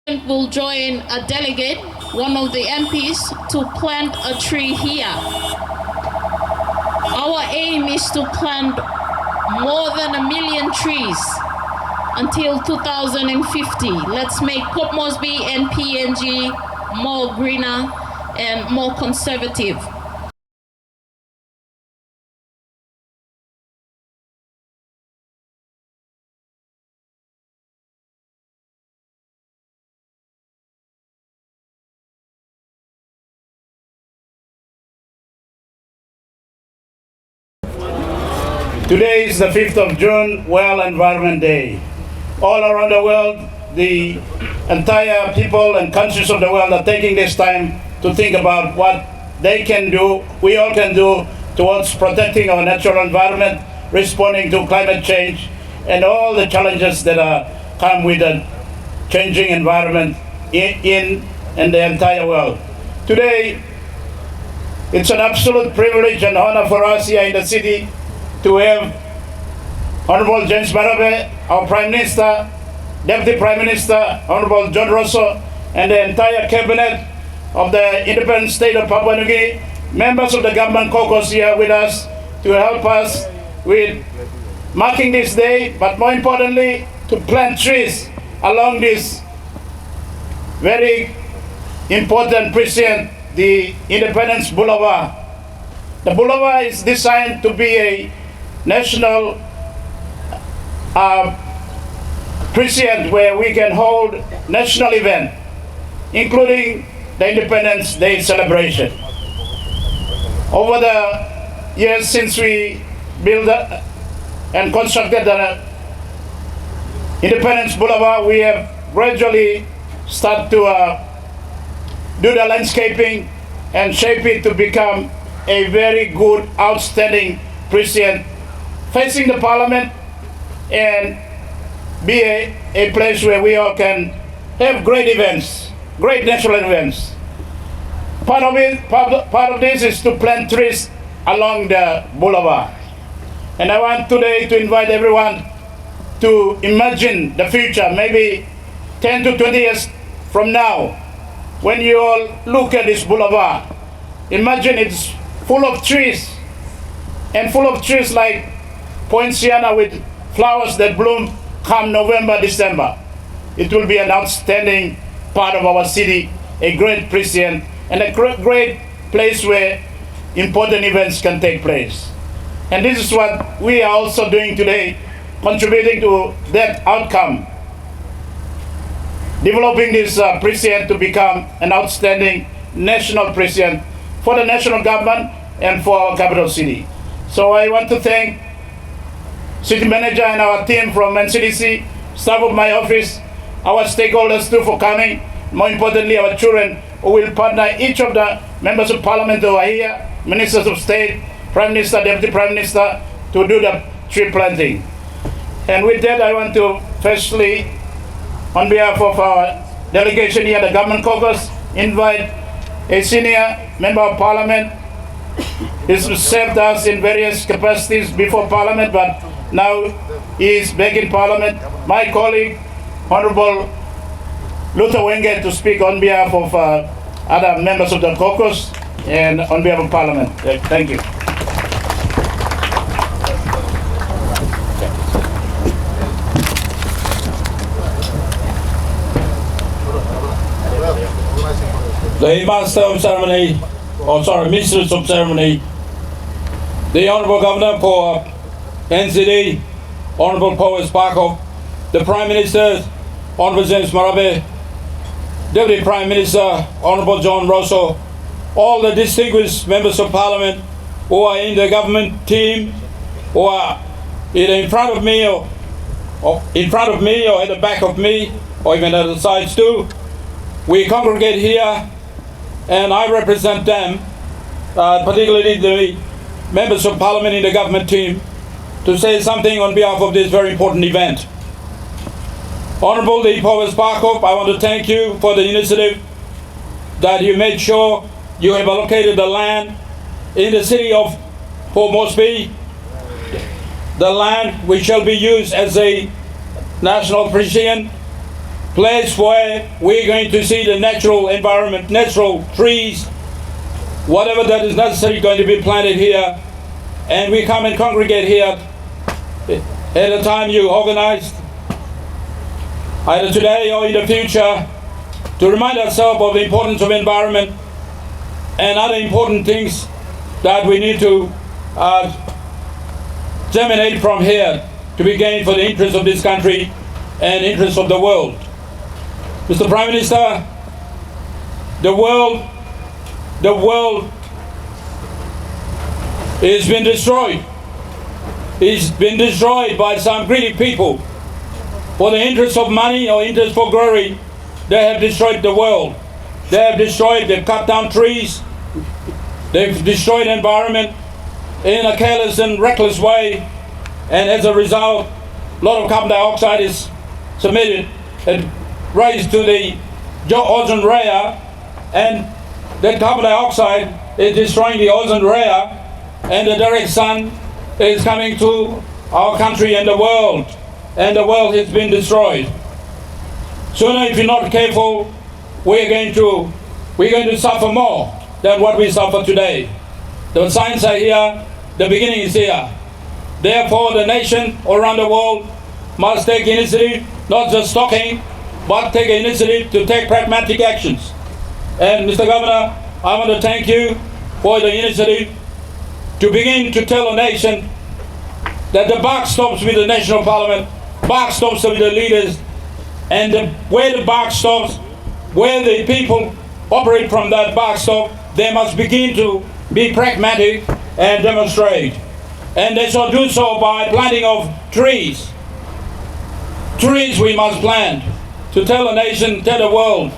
will join a delegate, one of the MPs, to plant a tree here. Our aim is to plant more than 1 million trees until 2050. Let's make Port Moresby and PNG more greener and more conservative. Today is the 5th of June, World Environment Day. All around the world, the entire people and countries of the world are taking this time to think about what they can do, we all can do towards protecting our natural environment, responding to climate change, and all the challenges that come with a changing environment in the entire world. Today, it's an absolute privilege and honor for us here in the city to have Honorable James Marape, our Prime Minister, Deputy Prime Minister, Honorable John Rosso, and the entire cabinet of the independent state of Papua New Guinea, members of the government caucus here with us to help us with marking this day, but more importantly, to plant trees along this very important precinct, the Independence Boulevard. The boulevard is designed to be a national precinct where we can hold national event, including the Independence Day celebration. Over the years since we built and constructed the Independence Boulevard, we have gradually started to do the landscaping and shape it to become a very good, outstanding precinct facing the Parliament and be a place where we all can have great events, great national events. Part of this is to plant trees along the boulevard. And I want today to invite everyone to imagine the future, maybe 10 to 20 years from now, when you all look at this boulevard. Imagine it's full of trees, and full of trees like poinciana with flowers that bloom come November, December. It will be an outstanding part of our city, a great precinct, and a great place where important events can take place. And this is what we are also doing today, contributing to that outcome, developing this precinct to become an outstanding national precinct for the national government and for our capital city. So I want to thank City Manager and our team from NCDC, staff of my office, our stakeholders too for coming, more importantly our children who will partner, each of the members of Parliament who are here, Ministers of State, Prime Minister, Deputy Prime Minister, to do the tree planting. And with that I want to firstly, on behalf of our delegation here, the Government Caucus, invite a senior Member of Parliament. He's served us in various capacities before Parliament, but now he is back in Parliament. My colleague, Honorable Wenge, to speak on behalf of other members of the caucus and on behalf of Parliament. Thank you. The Master of Ceremony, Mistress of Ceremony, the Honourable Governor for NCD, Honourable Powes Parkop, the Prime Minister, Honourable James Marape, Deputy Prime Minister, Honourable John Rosso, all the distinguished members of Parliament who are in the government team, who are either in front of me or at the back of me, or even at the sides too. We congregate here, and I represent them, particularly the members of Parliament in the government team, to say something on behalf of this very important event. Honourable the Powes Parkop, I want to thank you for the initiative that you made sure you have allocated the land in the city of Port Moresby, the land which shall be used as a national precinct place where we're going to see the natural environment, natural trees, whatever that is necessary going to be planted here. And we come and congregate here at a time you organized, either today or in the future, to remind ourselves of the importance of environment and other important things that we need to germinate from here to be gained for the interest of this country and interest of the world. Mr. Prime Minister, the world has been destroyed. It's been destroyed by some greedy people. For the interest of money or interest for glory, they have destroyed the world. They've cut down trees, they've destroyed the environment in a careless and reckless way, and as a result, a lot of carbon dioxide is submitted and raised to the ozone layer, and that carbon dioxide is destroying the ozone layer, and the direct sun is coming to our country and the world has been destroyed. Sooner, if you're not careful, we're going to suffer more than what we suffer today. The signs are here, the beginning is here. Therefore, the nation around the world must take initiative, not just talking, but take initiative to take pragmatic actions. And Mr. Governor, I want to thank you for the initiative to begin to tell the nation that the buck stops with the National Parliament, buck stops with the leaders, and where the buck stops, where the people operate from that buck stop, they must begin to be pragmatic and demonstrate. And they shall do so by planting of trees. Trees we must plant to tell the nation, tell the world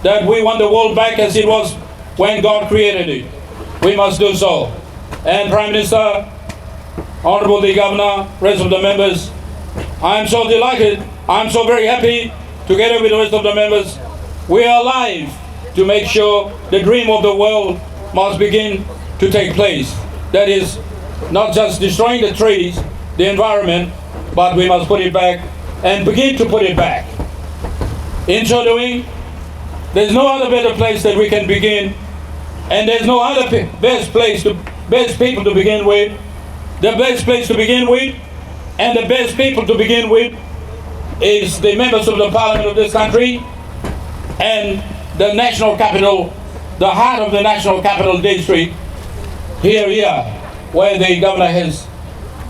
that we want the world back as it was when God created it. We must do so. And Prime Minister, Honorable the Governor, rest of the members, I'm so delighted, I'm so very happy, together with the rest of the members, we are alive to make sure the dream of the world must begin to take place. That is, not just destroying the trees, the environment, but we must put it back and begin to put it back. In so doing, there's no other better place that we can begin, and there's no other best people to begin with. The best place to begin with, and the best people to begin with, is the members of the Parliament of this country and the national capital, the heart of the national capital district, here, where the governor has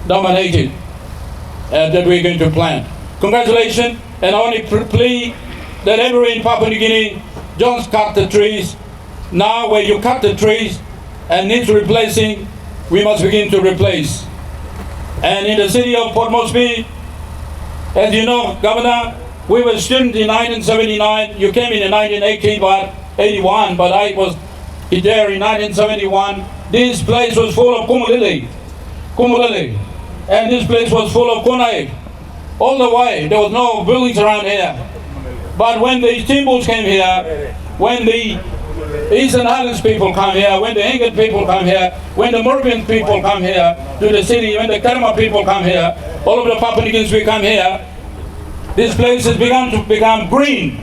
nominated that we're going to plant. Congratulations, and I only plea that everywhere in Papua New Guinea, don't cut the trees. Now where you cut the trees and need replacing, we must begin to replace. And in the city of Port Moresby, as you know, Governor, we were students in 1979. You came in 1981, but I was there in 1971. This place was full of kumulili, and this place was full of kunai. All the way, there was no buildings around here. But when the Timbers came here, when the Eastern Highlands people come here, when the Ingat people come here, when the Moresby people come here to the city, when the Karma people come here, all of the Papua New Guineans we come here, this place has begun to become green.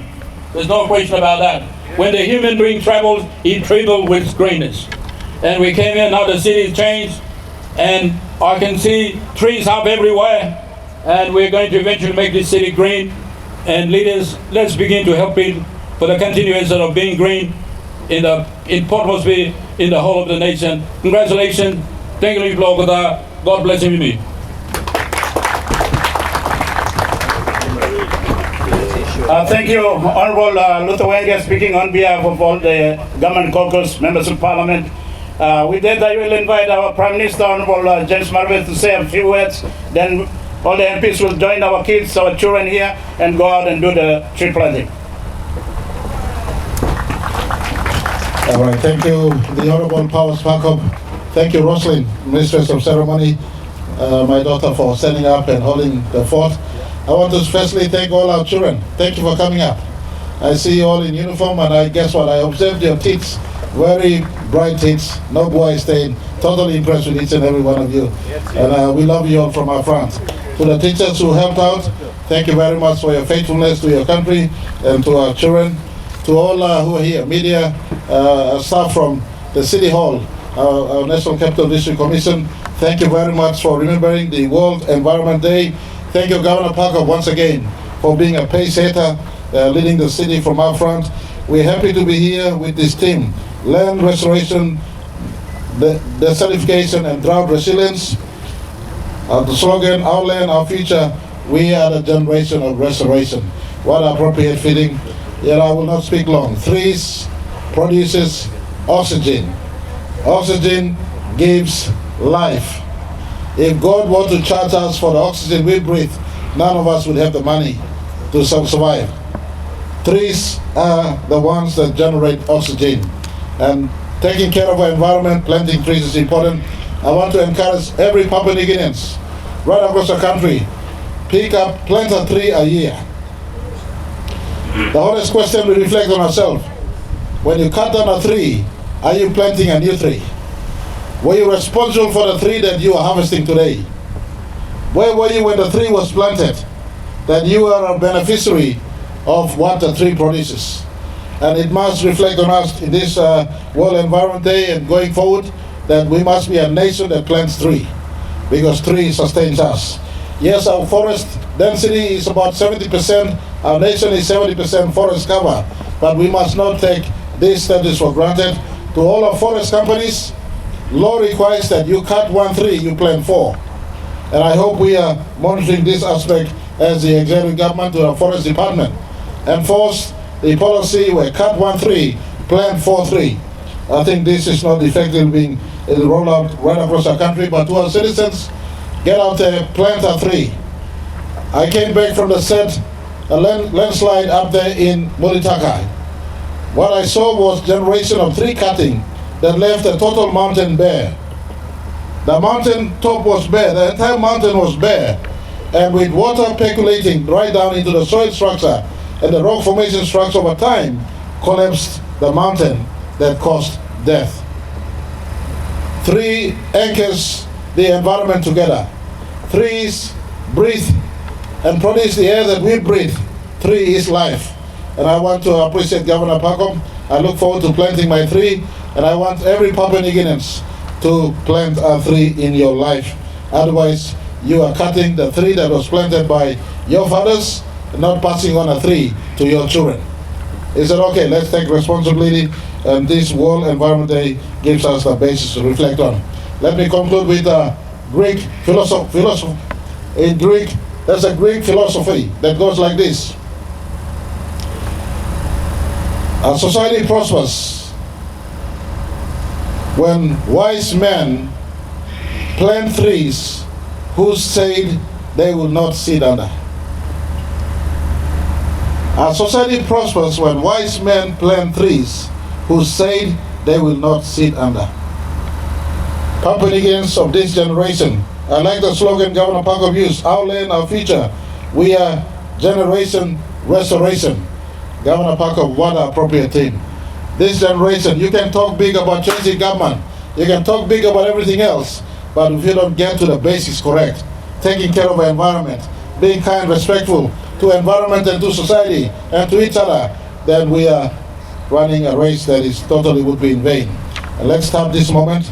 There's no question about that. When the human being travels, he travels with greenness. And we came here, now the city has changed, and I can see trees up everywhere, and we're going to eventually make this city green. And leaders, let's begin to help it for the continuation of being green in Port Moresby, in the whole of the nation. Congratulations. Thank you, God bless you. Thank you, Honorable Luther Wenge, speaking on behalf of all the government caucus, members of Parliament. With that, I will invite our Prime Minister, Honorable James Marape, to say a few words. Then all the MPs will join our kids, our children here, and go out and do the tree planting. All right, thank you, the Honorable Powes Parkop. Thank you, Roslyn, Mistress of Ceremony, my daughter, for standing up and holding the fort. I want to especially thank all our children. Thank you for coming up. I see you all in uniform, and I guess what? I observed your teeth, very bright teeth, no boy stain. Totally impressed with each and every one of you. And we love you all from our front. to the teachers who helped out. Thank you very much for your faithfulness to your country and to our children. To all who are here, media, staff from the City Hall, our National Capital District Commission, thank you very much for remembering the World Environment Day. Thank you, Governor Parkop, once again for being a pace setter, leading the city from our front. We're happy to be here with this team. Land restoration, desertification and drought resilience. The slogan, our land, our future, we are the generation of restoration. What appropriate fitting. Yet I will not speak long. Trees produces oxygen. Oxygen gives life. If God were to charge us for the oxygen we breathe, none of us would have the money to survive. Trees are the ones that generate oxygen. And taking care of our environment, planting trees is important. I want to encourage every Papua New Guineans right across the country, plant a tree a year. The honest question we reflect on ourselves. When you cut down a tree, are you planting a new tree? Were you responsible for the tree that you are harvesting today? Where were you when the tree was planted? That you are a beneficiary of what the tree produces. And it must reflect on us in this World Environment Day and going forward that we must be a nation that plants tree, because tree sustains us. Yes, our forest density is about 70%. Our nation is 70% forest cover, but we must not take this status for granted. To all our forest companies, law requires that you cut one tree, you plant 4. And I hope we are monitoring this aspect as the executive government to our forest department. Enforce the policy where cut one tree, plant 4 trees. I think this is not effectively being rolled out right across our country, but to our citizens, get out there, plant a tree. I came back from the set, a landslide up there in Mulitaka. What I saw was generation of tree cutting that left the total mountain bare. The mountain top was bare, the entire mountain was bare, and with water percolating right down into the soil structure and the rock formation structure over time, collapsed the mountain that caused death. Tree anchors the environment together. Trees breathe and produce the air that we breathe. Tree is life. And I want to appreciate Governor Parkop. I look forward to planting my tree, and I want every Papua New Guineans to plant a tree in your life. Otherwise, you are cutting the tree that was planted by your fathers and not passing on a tree to your children. Is it okay? Let's take responsibility, and this World Environment Day gives us the basis to reflect on. Let me conclude with a Greek philosophy. In Greek, there's a Greek philosophy that goes like this. A society prospers when wise men plant trees whose shade they will not sit under. A society prospers when wise men plant trees whose shade they will not sit under. Papua New Guineans of this generation, I like the slogan Governor Parkop used, our land, our future. We are generation restoration. Governor Parkop, what an appropriate theme. This generation, you can talk big about changing government, you can talk big about everything else, but if you don't get to the basics correct, taking care of the environment, being kind, respectful to environment and to society and to each other, then we are running a race that is totally would be in vain. And let's stop this moment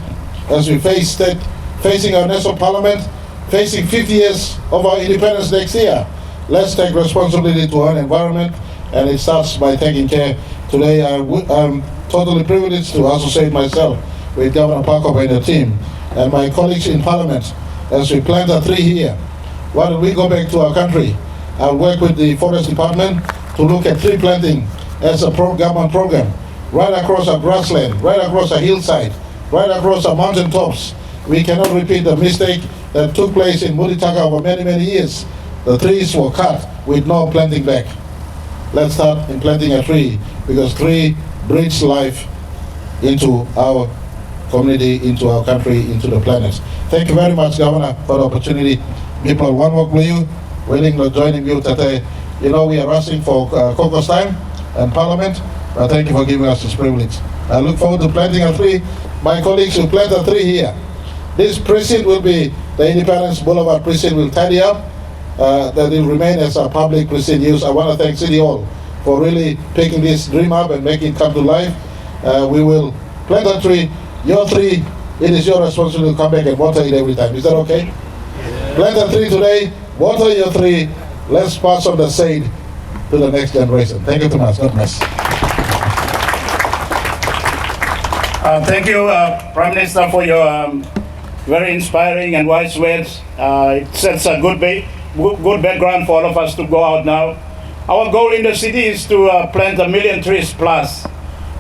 as we facing our national parliament, facing 50 years of our independence next year. Let's take responsibility to our environment, and it starts by taking care. Today I'm totally privileged to associate myself with Governor Parkop and the team and my colleagues in Parliament as we plant a tree here. Why don't we go back to our country? I'll work with the Forest Department to look at tree planting as a government program right across our grassland, right across our hillside, right across our mountain tops. We cannot repeat the mistake that took place in Mulitaka over many, many years. The trees were cut with no planting back. Let's start in planting a tree, because tree breathes life into our community, into our country, into the planet. Thank you very much, Governor, for the opportunity. People, one more with you, willing to joining you today. You know, we are rushing for caucus time and Parliament, but thank you for giving us this privilege. I look forward to planting a tree. My colleagues will plant a tree here. This precinct will be, the Independence Boulevard precinct will tidy up. that it remain as a public pristine use. I want to thank City Hall for really picking this dream up and making it come to life. We will plant a tree, your tree. It is your responsibility to come back and water it every time. Is that okay? Yeah. Plant a tree today, water your tree. Let's pass on the seed to the next generation. Thank you too much. God bless. Thank you, Prime Minister, for your very inspiring and wise words. It sets a good background for all of us to go out now. Our goal in the city is to plant 1 million trees plus.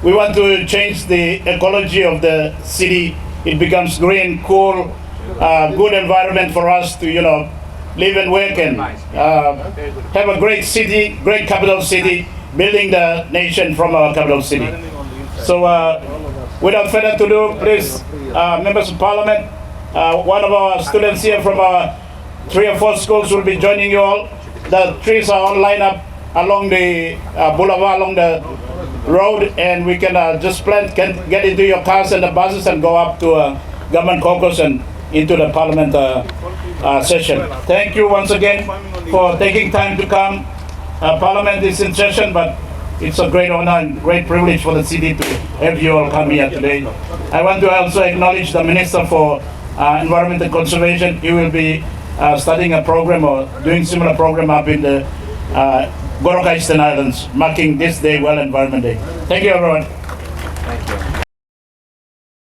We want to change the ecology of the city. It becomes green, cool, good environment for us to, live and work and have a great city, great capital city, building the nation from our capital city. So without further ado, please, members of parliament, one of our students here from our 3 or 4 schools will be joining you all. The trees are all lined up along the boulevard, along the road, and we can just plant, get into your cars and the buses and go up to government caucus and into the parliament session. Thank you once again for taking time to come. Parliament is in session, but it's a great honor and great privilege for the city to have you all come here today. I want to also acknowledge the Minister for Environment and Conservation. He will be starting a program or doing similar program up in the Goroka Eastern Islands, marking this day, World Environment Day. Thank you, everyone.